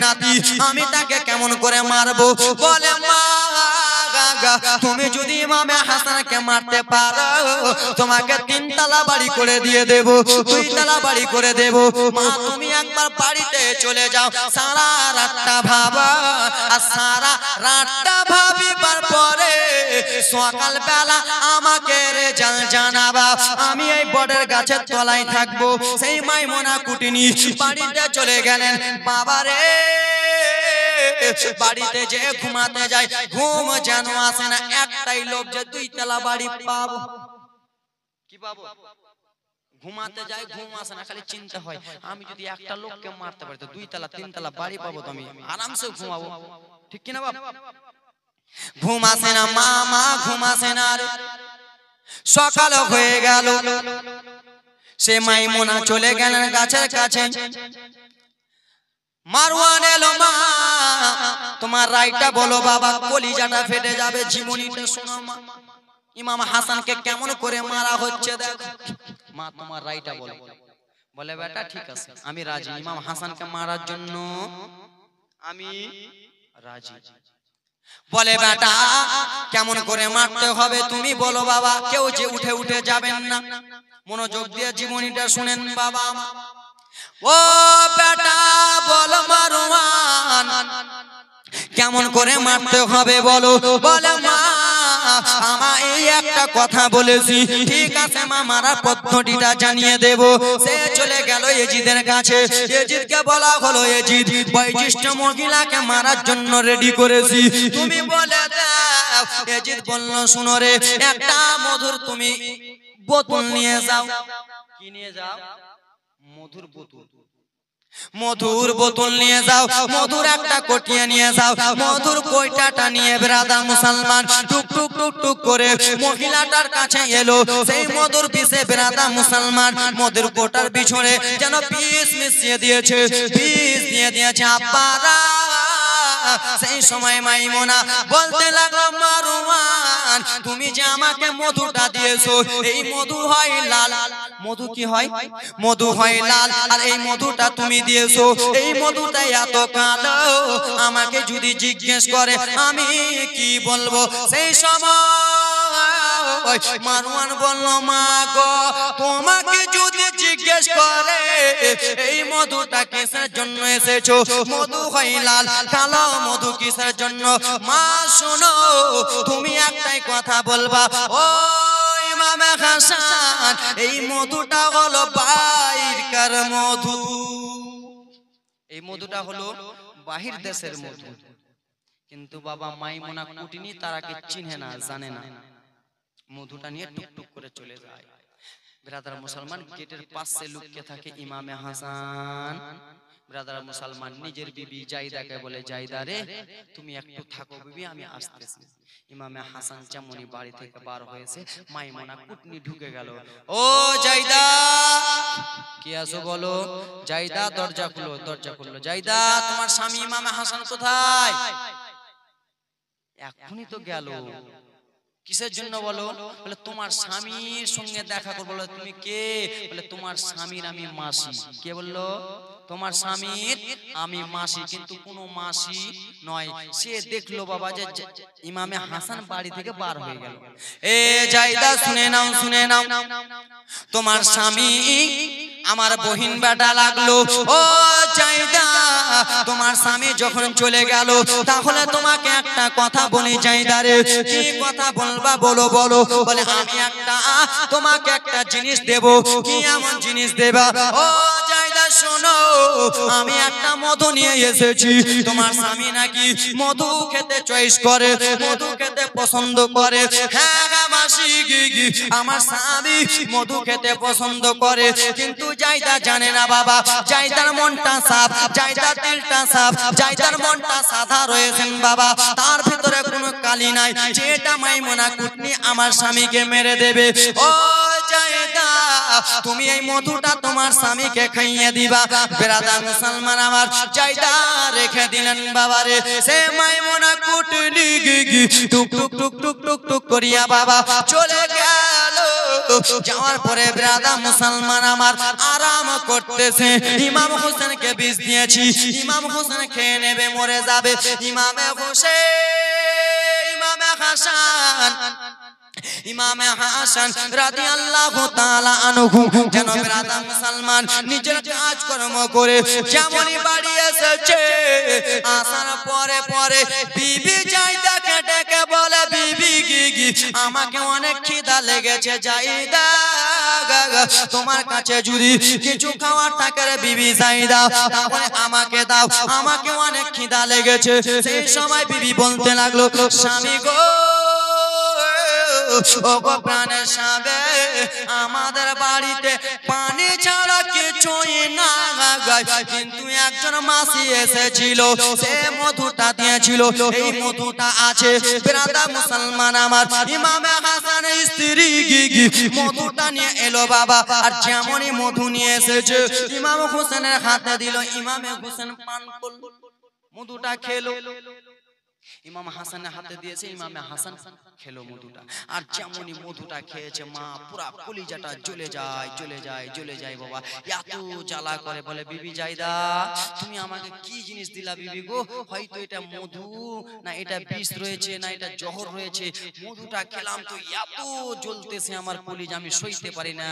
নাতি, আমি তাকে কেমন করে মারবো? বলে মা তুমি যদি ইমামে হাসানকে মারতে পারো তোমাকে 3 তলা বাড়ি করে দিয়ে দেব, 2 তলা বাড়ি করে দেব। মা তুমি একবার বাড়িতে চলে যাও, সারা রাতটা ভাবা, আর সারা রাতটা ভাবিবার পরে সকাল বেলা আমাকে রেজাল্ট জানাবা। আমি এই বটের গাছের তলায় থাকবো। সেই মাইমুনা কুটিনি বাড়িতে চলে গেলেন। বাবারে বাড়িতে যে ঘুমাতে যায় ঘুম যেন আসে না, একটাই লোভ যে 2 তলা বাড়ি পাবো। কি পাবো? ঘুমাতে যায় ঘুম আসে না, খালি চিন্তা হয় আমি যদি একটা লোককে মারতে পারি তো 2 তলা 3 তলা বাড়ি পাবো, তো আমি আরামসে ঘুমাবো। ঠিক কিনা বাপ? ঘুম আসে না মা ঘুম আসে না। সকাল হয়ে গেল, সে মাইমুনা চলে গেলেন গাছের কাছে। মারওয়ান এলো, মা তোমার রায়টা বলো বাবা, কলিজাটা ফেটে যাবে, জীবনীটা শোনো মা, ইমাম হাসানকে কেমন করে মারা হচ্ছে দেখো। মা তোমার রায়টা বলো। বলে বেটা ঠিক আছে আমি রাজি, ইমাম হাসানকে মারার জন্য আমি রাজি। বলে বেটা কেমন করে মারতে হবে তুমি বলো বাবা, কেউ যে উঠে উঠে যাবেন না, মনোযোগ দিয়ে জীবনীটা শুনেন বাবা। ও বেটা বলো মারওয়ান কেমন করে মারতে হবে বলো। বলে মা আমার এই একটা কথা বলেছি, ঠিক আছে মা মারার পদ্ধতিটা জানিয়ে দেব। সে চলে গেল ইয়াজিদের কাছে। ইয়াজিদকে বলা হলো ইয়াজিদ বয়োজ্যেষ্ঠ মহিলাকে মারার জন্য রেডি করেছি, তুমি বলে দাও। ইয়াজিদ বলল শুনো রে, একটা মধুর তুমি বোতল নিয়ে যাও। কি নিয়ে যাও? মধুর বোতল। মধুর বোতল নিয়ে যাও, মধুর একটা কটিয়া নিয়ে যাও। মধুর কইটাটা নিয়ে ব্রাদার মুসলমান টুক টুক টুক টুক করে মহিলাটার কাছে এলো। সেই মধুর পিছে ব্রাদার মুসলমান মধুর কোটার পিছনে যেন পিস মিশিয়ে দিয়েছে, পিস দিয়ে দিয়েছে আব্বারা। সেই সময় মাইমুনা বলতে লাগলো মারওয়ান তুমি যে আমাকে মধুটা দিয়েছো এই মধু হয় লাল। মধু কি হয়? মধু হয় লাল। আর এই মধুটা তুমি দিয়েছো এই মধুটা এত কালো, আমাকে যদি জিজ্ঞেস করে আমি কি বলবো? সেই সময় মারওয়ান বলল মা গো তোমাকে যদি জিজ্ঞেস করে এই মধুটা কিসের জন্য এসেছো, মধু হয় লাল, কালো মধু কিসের জন্য? মা শোনো তুমি একটাই কথা বলবা, ও ইমাম হাসান এই মধুটা হলো বাইরকার মধু, এই মধুটা হলো বাহির দেশের মধু। কিন্তু বাবা মাইমুনা কুটিনি তারাকে চিনে না, জানে না। মধুটা নিয়ে টুকটুক করে চলে যায়। ব্রাদার মুসলমান গেটের পাশে লুকিয়ে থাকে ইমামে হাসান। ব্রাদার মুসলমান নিজের বিবি জাইদাকে বলে জাইদা রে তুমি একটু থাকো বিবি আমি আসতেছি। ইমামে হাসান যেমনই বাড়ি থেকে বার হয়েছে মাইমুনা কুটনি ঢুকে গেল। ও জাইদা কি আছো বলো? জাইদা দরজা খুলো, দরজা খুললো। জাইদা তোমার স্বামী ইমামে হাসান কোথায়? এখনই তো গেল। কিসের জন্য বলো? বলে তোমার স্বামীর সঙ্গে দেখা করবো। বলে তুমি কে? বলে তোমার স্বামীর আমি মাসি। কে বললো? তোমার স্বামীর আমি মাসি। কিন্তু কোনো মাসি নয়। সে দেখলো বাবা যে ইমামে হাসান বাড়ি থেকে বার হয়ে গেল। এ জাইদা শুনে নাও, শুনে নাও, তোমার স্বামী আমার বহিন বেটা লাগলো। ও জাইদা তোমার স্বামী যখন চলে গেল তাহলে তোমাকে একটা কথা বলি জাইদা রে। কি কথা বলবা বলো বলো? বলে আমি একটা তোমাকে একটা জিনিস দেব। কি এমন জিনিস দেবা? ও জাইদা শোনো আমি একটা মধু নিয়ে এসেছি। তোমার স্বামী নাকি মধু খেতে চয়েস করে, মধু খেতে পছন্দ করে। হ্যাঁ মাসি আমার স্বামী মধু খেতে পছন্দ করে, কিন্তু জাইদা জানে না বাবা জাইদার মনটা সাফ, জাইদার দিলটা সাফ, জাইদার মনটা সাদা রয়েছেন বাবা, তার ভিতরে কোনো কালি নাই যেটা মাইমুনা কুটনি আমার স্বামীকে মেরে দেবে। ও জায়দা তুমি এই মধুটা তোমার স্বামীকে খাইয়ে দিবা। ব্রাদার মুসলমান আমার জায়দা রেখে দিলেন বাবারে। সে মাইমুনা কুটনি টুক টুক টুক টুক টুক টুক করিয়া বাবা চলে গেল। যাওয়ার পরে ব্রাদার মুসলমান আমার আরাম করতেছে। ইমাম হোসেনকে বিষ দিয়েছি, ইমাম হোসেন খেয়ে নেবে, মরে যাবে। ইমামে হোসেন, ইমামে হাসান, ইমামে হাসান রাদিয়াল্লাহু তাআলা আনহু যেন ব্রাদার মুসলমান নিজের কাজকর্ম করে যেমনই বাড়ি এসেছে, আসার পরে পরে বিবি জায়দাকে ডেকে বলে, বিবি গি আমাকে অনেক খিদা লেগেছে, জায়দা তোমার কাছে যদি কিছু খাওয়ার থাকে রে বিবি জায়দা তাহলে আমাকে দাও, আমাকে অনেক খিদা লেগেছে। সেই সময় বিবি বলতে লাগলো, স্বামী গো, ও গো প্রাণের স্বামী, আমাদের বাড়িতে পানি ছাড়া কিছুই না, কিন্তু একজন মাসি এসেছিল, সে মধুটা দিয়েছিল, এই মধুটা আছে। ব্রাদার মুসলমান আমার ইমামে হাসানের স্ত্রী মধুটা নিয়ে এলো বাবা, আর যেমনই মধু নিয়ে এসেছে ইমাম হোসেনের হাতে দিল। ইমামে হোসেন পান করলো, মধুটা খেলো। ইমাম হাসানের হাতে দিয়েছে, ইমামে হাসান খেলো মধুটা। আর যেমনই মধুটা খেয়েছে মা পুরা কলিজাটা জ্বলে যায়, জ্বলে যায়, জ্বলে যায় বাবা। এত জ্বালা করে, বলে বিবি জায়দা তুমি আমাকে কি জিনিস দিলা বিবি গো? হয়তো এটা মধু না এটা বিষ রয়েছে না এটা জহর রয়েছে, মধুটা খেলাম তো এত জ্বলতেছে আমার কলিজা, আমি সইতে পারি না।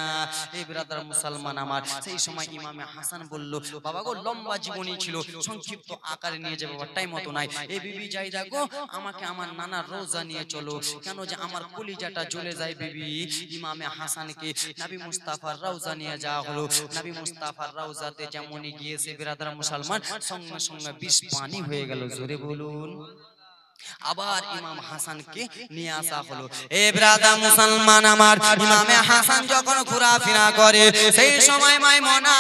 এই ব্রাদার মুসলমান আমার সেই সময় ইমামে হাসান বলল, বাবা গো লম্বা জীবনী ছিল, সংক্ষিপ্ত আকারে নিয়ে যাবে, টাইম মতো নাই। এই বিবি জায়দা গো আমাকে আমার নানার রওজা নিয়ে চলো, কেন যে আমার কলিজাটা জ্বলে যায় বিবি। ইমামে হাসানকে নবী মুস্তাফার রওজা নিয়ে যাওয়া হলো। নবী মুস্তাফার রওজাতে যেমনই গিয়েছে ব্রাদার মুসলমান সঙ্গে সঙ্গে বিষ পানি হয়ে গেল। জোরে বলুন। আবার ইমাম হাসানকে নিয়ে আসা হলো। এ ব্রাদার মুসলমান আমার ইমামে হাসান যখন ঘোরাফেরা করে সেই সময় মাইমুনা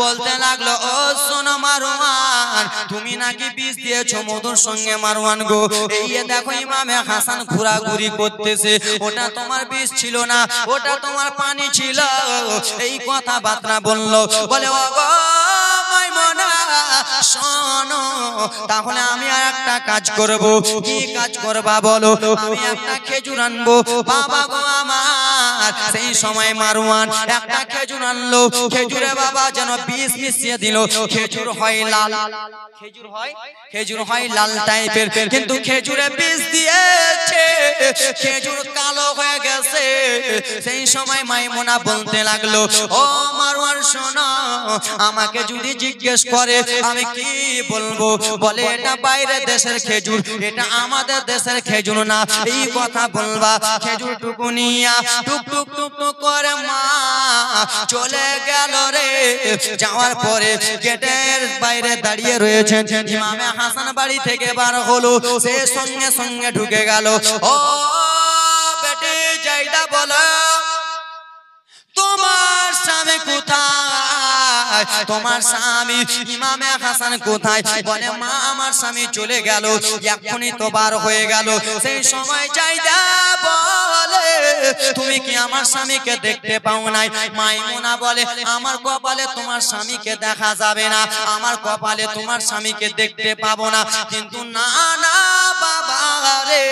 বলতে লাগলো, ও শোনো মারওয়ান, তুমি নাকি বিষ দিয়েছো মধুর সঙ্গে মারওয়ান গো। এই দেখো ইমামে হাসান ঘোরাঘুরি করতেছে, ওটা তোমার বিষ ছিল না, ওটা তোমার পানি ছিল। এই কথাবার্তা বললো, বলে ও গো মাইমুনা শোনো, তাহলে আমি আর একটা কাজ করব। কি কাজ করবা বলো? আমি একটা খেজুর আনবো বাবা গো আমার। সেই সময় মারওয়ান একটা খেজুর আনলো, খেজুরে বাবা যেন বিষ মিশিয়ে দিল। খেজুর হয় লাল, খেজুর হয় লাল টাইপের, কিন্তু খেজুরে বিষ দিয়েছে, খেজুর কালো হয়ে গেছে। সেই সময় মাইমুনা বলতে লাগলো, ও মারওয়ান শোনো, আমাকে যদি জিজ্ঞেস করে আমি কি বলবো? বলে এটা বাইরের দেশের খেজুর, এটা আমাদের দেশের খেজুর না। এই কথা বলবা। খেজুর টুকু নিয়া টুক টুক টুক টুক করে মা চলে গেল রে। যাওয়ার পরে গেটের বাইরে দাঁড়িয়ে রয়েছেন ইমামে হাসান বাড়ি থেকে বার হলো, সে সঙ্গে সঙ্গে ঢুকে গেল। ও বেটি জায়দা বলো, তোমার স্বামী কোথায়? তোমার স্বামী ইমামে হাসান কোথায়? বলে মা আমার স্বামী চলে গেল, এখনই তো বার হয়ে গেল। সেই সময় জায়দা বলে, তুমি কি আমার স্বামীকে দেখতে পাও নাই? মাইমুনা বলে, আমার কপালে তোমার স্বামীকে দেখা যাবে না, আমার কপালে তোমার স্বামীকে দেখতে পাবো না। কিন্তু না না বাবা রে,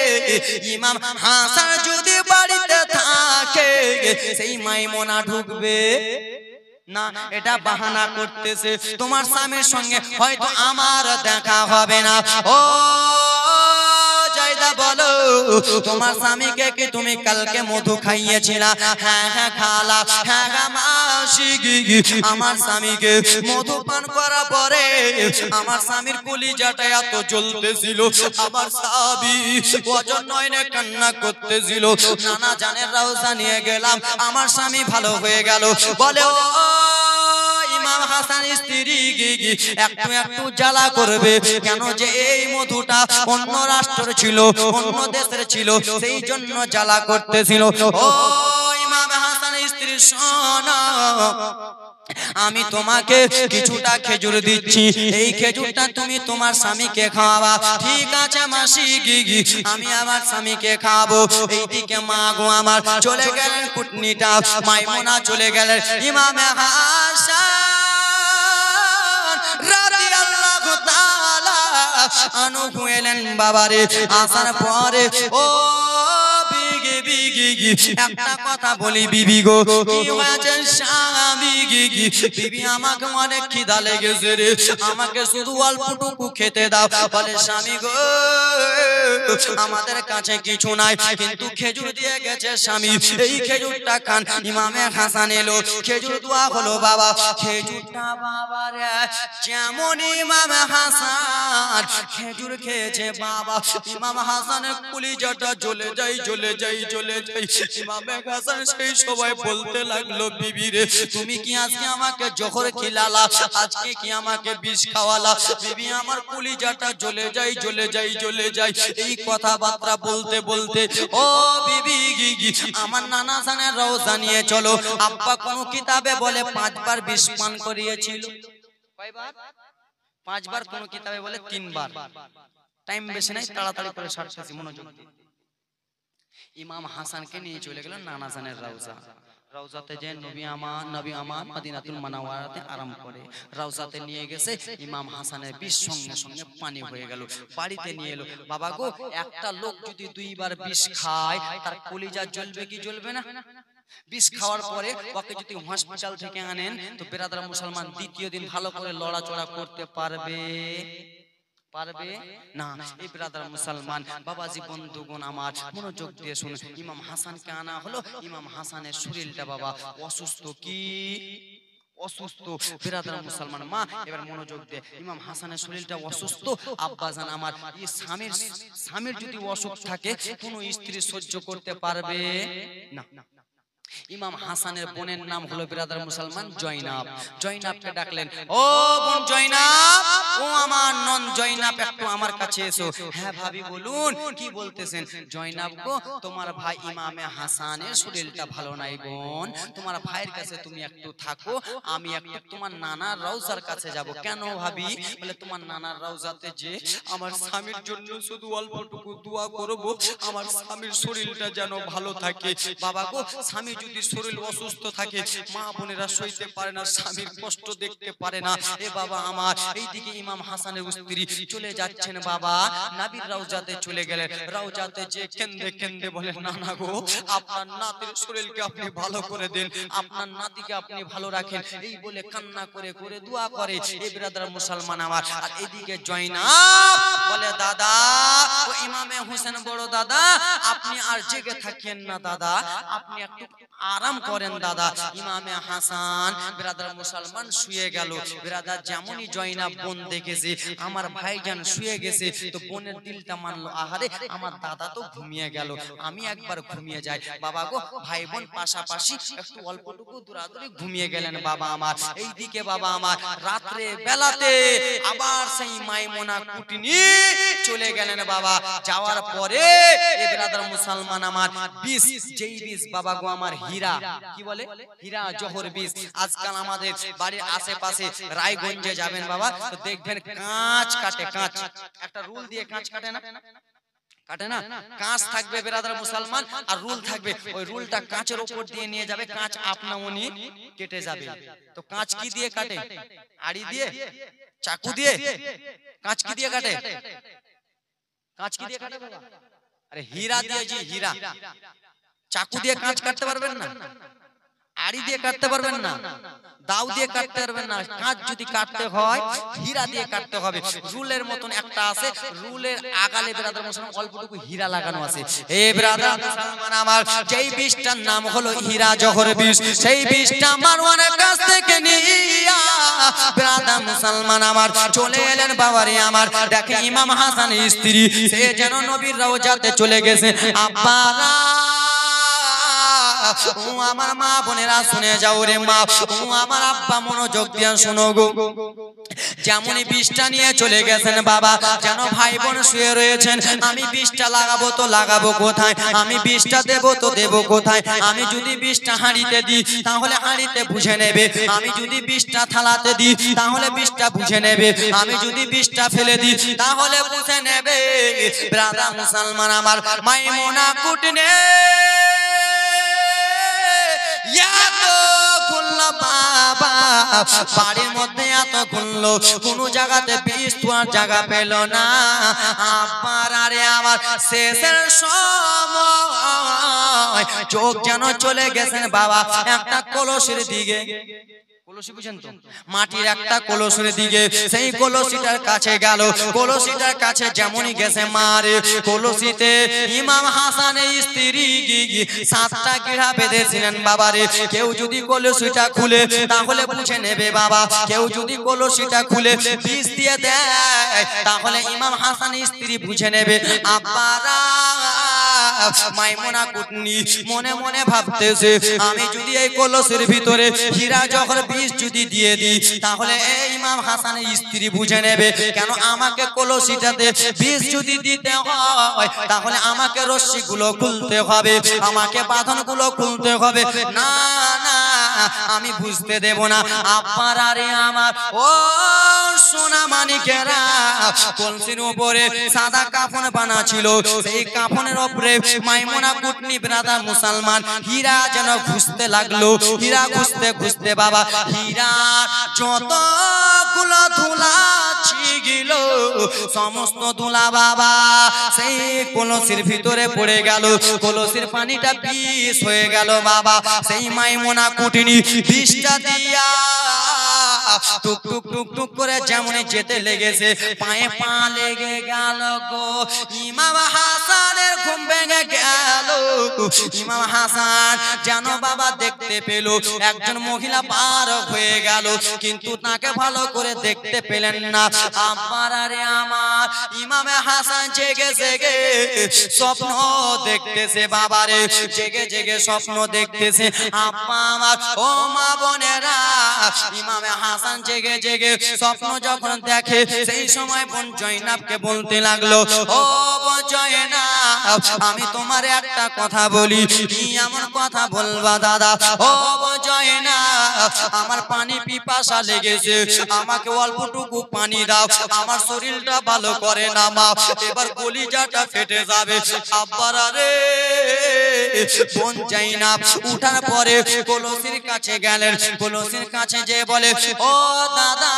ইমাম হাসান যদি বাড়িতে থাকে সেই মাইমুনা ঢুকবে না, এটা বাহানা করতেছে। তোমার স্বামীর সঙ্গে হয়তো আমার দেখা হবে না। ও জায়দা বলো, তোমার স্বামীকে কি তুমি কালকে মধু খাইয়েছিলা? হ্যাঁ হ্যাঁ খালা, হ্যাঁ মাসি, আমার স্বামীকে মধু পান করার পরে আমার স্বামীর কলিজাটা এত জ্বলতেছিল, আমার স্বামী ওজন নয়নে কান্না করতেছিল। নানা জানের রওজা নিয়ে গেলাম, আমার স্বামী ভালো হয়ে গেল। বলে ও ইমাম হাসান স্ত্রী একটু একটু জ্বালা করবে, কেন যে এই মধুটা অন্য রাষ্ট্র ছিল, অন্য দেশের ছিল, সেই জন্য জ্বালা করতেছিল। ও ইমাম হাসান স্ত্রী শোনো, আমি তোমাকে কিছুটা খেজুর দিচ্ছি, এই খেজুরটা তুমি তোমার স্বামীকে খাওয়াবা। ঠিক আছে মাসি গিগি, আমি আমার স্বামীকে খাওয়াবো। এইদিকে মা গো আমার চলে গেলেন কুটনিটা, মাইমুনা চলে গেলেন। ইমামে হাসান রাদিয়াল্লাহু তাআলা আনহু এলেন বাবারে। আসার পরে ও একটা কথা বলি বিবি গো, কি হয়েছে স্বামী গিগি? বিবি আমাকে অনেক খিদা লেগেছে রে, আমাকে শুধু অল্পটুকু খেতে দাও। বলে স্বামী গো আমাদের কাছে কিছু নাই, কিন্তু খেজুর দিয়ে গেছে স্বামী, এই খেজুরটা খান। ইমামে হাসান এলো, খেজুর দেওয়া হলো বাবা। খেজুরটা বাবা রে যেমন ইমামে হাসান খেজুর খেয়েছে বাবা, ইমাম হাসানের কলিজাটা জ্বলে যায় জ্বলে যায় জ্বলে যায়। ইমামে হাসান সেই সময় বলতে লাগলো বিবি রে তুমি কি আজকে আমাকে জহর খিলালা, আজকে কি আমাকে বিষ খাওয়ালা? বিবি আমার কলিজাটা জ্বলে যায় জ্বলে যায় জ্বলে যায়। এই কথাবার্তা বলতে বলতে ও বিবি গিগি আমার নানা জানের রওজা নিয়ে চলো। আব্বা কোন কিতাবে বলে 5 বার বিষ পান করিয়েছিল। কয়বার? 5 বার, কোন কিতাবে বলে 3 বার। টাইম বেশি নাই, তাড়াতাড়ি করে সারতেছি, মনোযোগ দিন। ইমাম হাসানকে নিয়ে চলে গেল নানা জানের রওজা। রওজাতে যে নবী আমার মদিনাতুল মুনাওয়ারাতে আরাম করে, রওজাতে নিয়ে গেছে। ইমাম হাসানের বিষ সঙ্গে সঙ্গে পানি হয়ে গেল। বাড়িতে নিয়ে এলো। বাবা গো একটা লোক যদি 2 বার বিষ খায় তার কলিজা জ্বলবে কি জ্বলবে না? বিষ খাওয়ার পরে ওকে যদি হসপিটাল থেকে আনেন তো বেরাদার মুসলমান দ্বিতীয় দিন ভালো করে লড়াচড়া করতে পারবে? পারবে না। এই ব্রাদার মুসলমান বাবাজি বন্ধুগণ আমার মনোযোগ দিয়ে শুনুন। ইমাম হাসানকে আনা হলো। ইমাম হাসানের শরীরটা বাবা অসুস্থ, কি অসুস্থ ব্রাদার মুসলমান। মা এবার মনোযোগ দিয়ে, ইমাম হাসানের শরীরটা অসুস্থ। আব্বাজান আমার এই স্বামীর যদি অসুখ থাকে কোন স্ত্রী সহ্য করতে পারবে না। ইমাম হাসানের বোনের নাম হলো ব্রাদার মুসলমান জয়নাব। জয়নাবকে ডাকলেন, ও বোন জয়নাব, ও আমার নন জয়নাব, একটু আমার কাছে এসো। হ্যাঁ ভাবি বলুন, কি বলতেছেন? জয়নাব গো তোমার ভাই ইমামে হাসানের শরীরটা ভালো নাই বোন, তোমার ভাইয়ের কাছে তুমি একটু থাকো, আমি একটু তোমার নানার রওজার কাছে যাব। কেন ভাবি? বলে তোমার নানার রওজাতে যে আমার স্বামীর জন্য শুধু অল্পটুকু দোয়া করব, আমার স্বামীর শরীরটা যেন ভালো থাকে। বাবা গো স্বামী যদি শরীর অসুস্থ থাকে মা বোনেরা সইতে পারে না, স্বামীর কষ্ট দেখতে পারে না। এ বাবা আমার এইদিকে ইমাম হাসানের স্ত্রী চলে যাচ্ছেন বাবা নবীর রওজাতে চলে গেলেন। রওজাতে যে কেন্দে কেন্দে বলে নানা গো আপনার নাতির শরীরকে আপনি ভালো করে দেন, আপনার নাতিকে আপনি ভালো রাখেন, এই বলে কান্না করে করে দোয়া করে। এই ব্রাদার মুসলমান আমার। আর এদিকে জয়নাব বলে দাদা ও ইমামে হোসেন বড় দাদা আপনি আর জেগে থাকেন না দাদা, আপনি একটু আরাম করেন দাদা। ইমামে হাসান ব্রাদার মুসলমান শুয়ে গেল। ব্রাদার যেমনই জয়নাব বোন দেখেছে আমার ভাইজান শুয়ে গেছে তো বোনের দিলটা মানলো, আহারে আমার দাদা তো ঘুমিয়ে গেল, আমি একবার ঘুমিয়ে যাই। বাবা গো ভাই বোন পাশাপাশি একটু অল্পটুকু দূরাদূরি ঘুমিয়ে গেলেন বাবা আমার। এইদিকে বাবা আমার রাত্রে বেলাতে আবার সেই মাইমুনা কুটনি চলে গেলেন বাবা। যাওয়ার পরে এ ব্রাদার মুসলমান আমার বিষ, যেই বিষ বাবা গো আমার হীরা, কি বলে হীরা জহর বিষ। আজকাল আমাদের বাড়ির আশেপাশে রায়গঞ্জে যাবেন বাবা তো দেখবেন কাঁচ কাটে, কাঁচ একটা রুল দিয়ে কাঁচ কাটে না, কাটে না, কাঁচ থাকবে বেরাদার মুসলমান আর রুল থাকবে, ওই রুলটা কাঁচের উপর দিয়ে নিয়ে যাবে, কাঁচ আপনা উনি কেটে যাবে। তো কাঁচ কি দিয়ে কাটে? আড়ি দিয়ে, চাকু দিয়ে? কাঁচ কি দিয়ে কাটে? কাঁচ কি দিয়ে কাটে বাবা? আরে হীরা দিয়ে, জি হীরা। চাকু দিয়ে কাঁচ কাটতে পারবেন না, আড়ি দিয়ে কাটতে পারবেন না, দাও দিয়ে কাটতে পারবেন না। কাঁচ যদি কাটতে হয় হীরা দিয়ে কাটতে হবে। রুলের মতন একটা আছে, রুলের আগালে ব্রাদার মুসলমান অল্পটুকু হীরা লাগানো আছে। এই ব্রাদার মুসলমান আমার যেই বিষটার নাম হলো হীরা জহর বিষ, সেই বিষটা মারওয়ানের কাছ থেকে নিয়া ব্রাদার মুসলমান আমার চলে এলেন বাবারে আমার। দেখে ইমাম হাসানের স্ত্রী সে যেন নবীর রওজাতে চলে গেছে। আব্বারা ও আমার মা বোনেরা শুনে যাও রে মা, ও আমার আব্বা মনোযোগ দিয়ে শোনো গো। যেমনই বিষটা নিয়ে চলে গেছেন বাবা, যেন ভাই বোন শুয়ে রয়েছেন, আমি বিষটা লাগাবো তো লাগাবো কোথায়, আমি বিষটা দেবো তো দেবো কোথায়, আমি যদি বিষটা হাঁড়িতে দিই তাহলে হাঁড়িতে বুঝে নেবে, আমি যদি বিষটা থালাতে দিই তাহলে বিষটা বুঝে নেবে, আমি যদি বিষটা ফেলে দিই তাহলে বুঝে নেবে। ব্রাদার মুসলমান আমার, মাইমুনা কুটনে বাবা বাড়ির মধ্যে এত খুললো, কোন জায়গাতে বিষ তোয়ার জায়গা পেল না। আবার আরে আমার শেষের সময় চোখ যেন চলে গেছেন বাবা একটা কলসির দিকে। কলসি বুঝেন তো, মাটির একটা কলসির দিকে। সেই কলসিটার কাছে গেল, কলসিটার কাছে যেমনই গেছে মারে, কলসিতে ইমাম হাসানের স্ত্রী 7টা গিরা বেঁধেছিলেন বাবারে। কেউ যদি কলসিটা খুলে তাহলে বুঝে নেবে বাবা, কেউ যদি কলসিটা খুলে বিষ দিয়ে দেয় তাহলে ইমাম হাসানের স্ত্রী বুঝে নেবে। আব্বারা মাইমুনা কুটনি মনে মনে ভাবতেছে, আমি যদি এই কলসের ভিতরে হীরা জহর বিষ যদি দিয়ে দিই তাহলে এই ইমাম হাসানের স্ত্রী বুঝে নেবে। কেন আমাকে কলসিটাতে বিষ যদি দিতে হয় তাহলে আমাকে রশ্মিগুলো খুলতে হবে, আমাকে বাঁধনগুলো খুলতে হবে। না না, আমি বুঝতে দেব না। আপনারা রে আমার ও সোনা মানিকেরা, কলসির উপরে সাদা কাফন বানা ছিল, সেই কাফনের উপরে মাইমুনা কুটনি ব্রাদার মুসলমান হীরা যেন খুঁজতে লাগলো। হীরা খুঁজতে খুঁজতে বাবা হীরা যতগুলো ধুলা ছিল সমস্ত ধুলা বাবা সেই কলসির ভিতরে পড়ে গেল। কলসির পানিটা বিষ হয়ে গেল বাবা। সেই মাইমুনা কুটনি বিষটা দিয়া টুক টুক টুক টুক করে যেমন যেতে লেগেছে, পায়ে পা লেগে গেল গো। ইমাম হাসানের ঘুম ভেঙে গেল। ইমাম হাসান যেন বাবা দেখতে পেল একজন মহিলা পার হয়ে গেল, কিন্তু তাকে ভালো করে দেখতে পেলেন না। আমার আরে আমার ইমাম হাসান জেগে জেগে স্বপ্ন দেখতেছে বাবারে, জেগে জেগে স্বপ্ন দেখতেছে। আব্বা আমার ও মা বোনেরা, ইমাম হাসান জেগে জেগে স্বপ্ন যখন দেখে সেই সময় বোন জয়নাবকে বলতে লাগলো, ও বোন জয়নাব, আমি তোমার একটা কথা বলি। কি এমন কথা বলবা দাদা? ও বোন জয়নাব, আমার পানি পিপাসা লেগেছে, আমাকে অল্পটুকু পানি দাও, আমার শরীরটা ভালো করে না মা, এবার কলিজাটা ফেটে যাবে। আব্বারা রে, বোন জয়নাব উঠার পরে কলসির কাছে গেলেন। কলসির কাছে যে বলে, ও দাদা,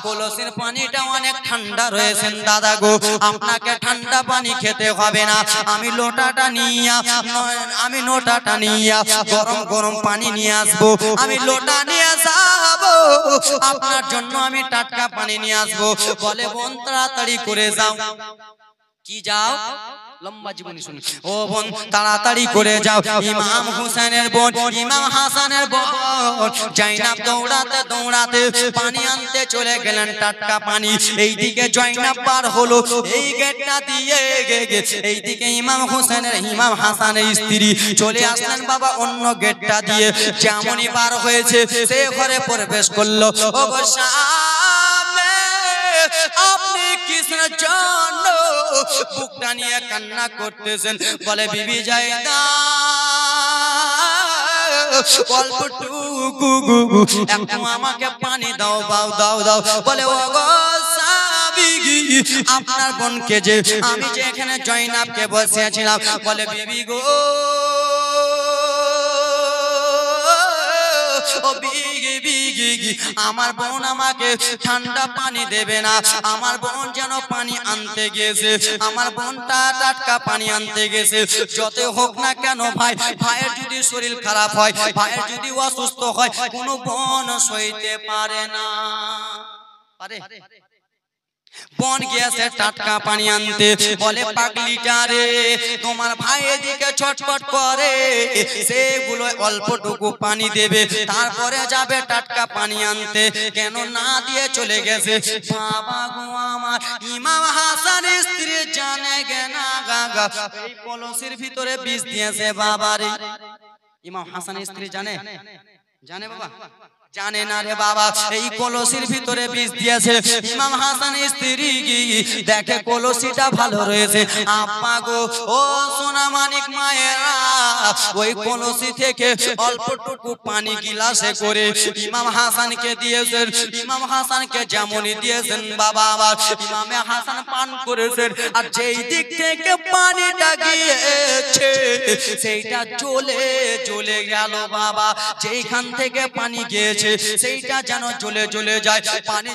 কলসির পানিটা অনেক ঠান্ডা রয়েছেন দাদা গো, আপনাকে ঠান্ডা পানি খেতে হবে না, আমি লোটাটা নিয়ে গরম গরম পানি নিয়ে আসবো, আমি লোটা নিয়ে যাবো, আপনার জন্য আমি টাটকা পানি নিয়ে আসবো। বলে বোন তাড়াতাড়ি করে যাও। কি যাও? লম্বা জীবনী শুনি। ও বোন তাড়াতাড়ি করে যাও। ইমাম হুসেনের বোন, ইমাম হাসানের বোন জয়নাব দৌড়াতে দৌড়াতে পানি আনতে চলে গেলেন, টাটকা পানি। এইদিকে জয়নাব পার হলো এই গেটটা দিয়ে, এইদিকে ইমাম হুসেনের ইমাম হাসানের স্ত্রী চলে আসলেন বাবা অন্য গেটটা দিয়ে। যেমনই পার হয়েছে সে ঘরে প্রবেশ করলো। ও গো স্বামী, আপনি কিসের জন্য বুকটা নিয়ে কান্না করতেছেন? বলে বিবি জায়দা, অল্পটুকু একটু আমাকে পানি দাও, দাও দাও দাও। বলে ও গো স্বামী, আপনার বোনকে যে আমি যে এখানে জয়নাবকে বসিয়েছিলাম, বলে বিবি গো, ও বিগি বিগি, আমার বোন আমাকে ঠান্ডা পানি দেবে না, আমার বোন যেন পানি আনতে গেছে, আমার বোনটা টাটকা পানি আনতে গেছে। যত হোক না কেন ভাই, ভাইয়ের যদি শরীর খারাপ হয়, ভাইয়ের যদি অসুস্থ হয়, কোনো বোন সইতে পারে না। পারে? বোন গিয়েছে টাটকা পানি আনতে। বলে পাগলিটা রে, তোমার ভাই এদিকে ছটফট করে, সেগুলো অল্পটুকু পানি দেবে, তারপরে যাবে টাটকা পানি আনতে, কেন না দিয়ে চলে গেছে? বাবা গো আমার, ইমাম হাসানের স্ত্রী জানে গে না গাগা এই কলসির ভিতরে বিষ দিয়েছে বাবারে। ইমাম হাসানের স্ত্রী জানে? জানে বাবা? জানে না রে বাবা। এই কলসির ভিতরে বিষ দিয়েছে। ইমাম হাসানের স্ত্রী দেখে কলসিটা ভালো রয়েছে। আম্মা গো, ও সোনা মানিক মায়েরা, ওই কলসি থেকে অল্পটুকু পানি গিলাসে করে ইমাম হাসানকে দিয়েছেন। ইমাম হাসানকে যেমনই দিয়েছেন বাবা, আবার ইমামে হাসান পান করেছেন। আর যেই দিক থেকে পানিটা গিয়েছে সেইটা জ্বলে জ্বলে গেল বাবা। যেইখান থেকে পানি গিয়েছে সেইটা যেন জ্বলে জ্বলে যায়। পানি